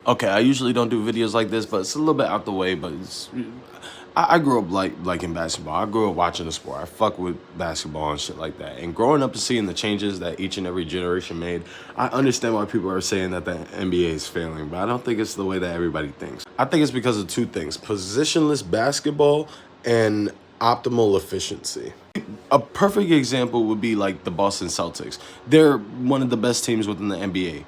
Okay, I usually don't do videos like this, but it's a little bit out the way, but I grew up liking basketball. I grew up watching the sport. I fuck with basketball and shit like that. And growing up and seeing the changes that each and every generation made, I understand why people are saying that the NBA is failing, but I don't think it's the way that everybody thinks. I think it's because of two things: positionless basketball and optimal efficiency. A perfect example would be like the Boston Celtics. They're one of the best teams within the NBA.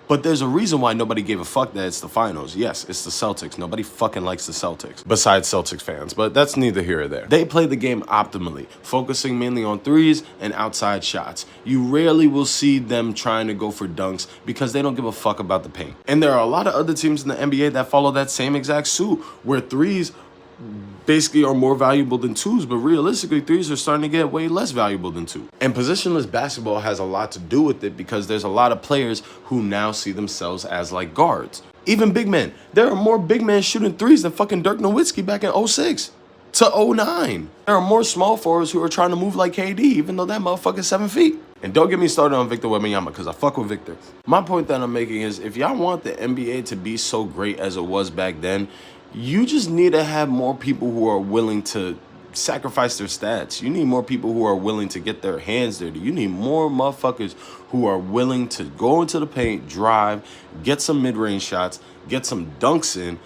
But there's a reason why nobody gave a fuck that it's the finals. Yes, it's the Celtics. Nobody fucking likes the Celtics, besides Celtics fans, but that's neither here or there. They play the game optimally, focusing mainly on threes and outside shots. You rarely will see them trying to go for dunks because they don't give a fuck about the paint. And there are a lot of other teams in the NBA that follow that same exact suit, where threes basically are more valuable than twos, but realistically, threes are starting to get way less valuable than two. And positionless basketball has a lot to do with it because there's a lot of players who now see themselves as like guards. Even big men. There are more big men shooting threes than fucking Dirk Nowitzki back in 06 to 09. There are more small forwards who are trying to move like KD, even though that motherfucker's 7 feet. And don't get me started on Victor Wembanyama, because I fuck with Victor. My point that I'm making is, if y'all want the NBA to be so great as it was back then, you just need to have more people who are willing to sacrifice their stats. You need more people who are willing to get their hands dirty. You need more motherfuckers who are willing to go into the paint, drive, get some mid-range shots, get some dunks in.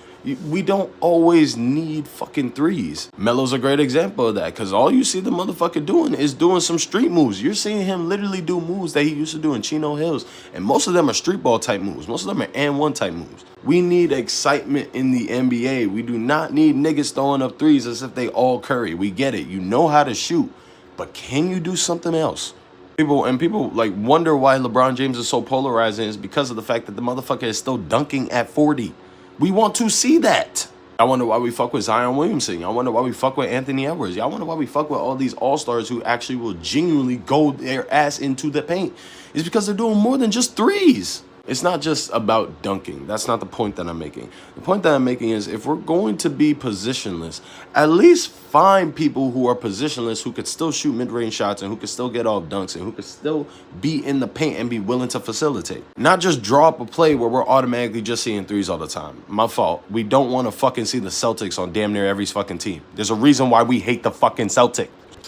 We don't always need fucking threes. Melo's a great example of that, because all you see the motherfucker doing is doing some street moves. You're seeing him literally do moves that he used to do in Chino Hills, and most of them are street ball type moves. Most of them are and one type moves. We need excitement in the NBA. We do not need niggas throwing up threes as if they all Curry. We get it. You know how to shoot, but can you do something else? People like wonder why LeBron James is so polarizing is because of the fact that the motherfucker is still dunking at 40. We want to see that. I wonder why we fuck with Zion Williamson. I wonder why we fuck with Anthony Edwards. I wonder why we fuck with all these all-stars who actually will genuinely go their ass into the paint. It's because they're doing more than just threes. It's not just about dunking. That's not the point that I'm making. The point that I'm making is, if we're going to be positionless, at least find people who are positionless who could still shoot mid-range shots and who could still get off dunks and who could still be in the paint and be willing to facilitate. Not just draw up a play where we're automatically just seeing threes all the time. My fault. We don't want to fucking see the Celtics on damn near every fucking team. There's a reason why we hate the fucking Celtics.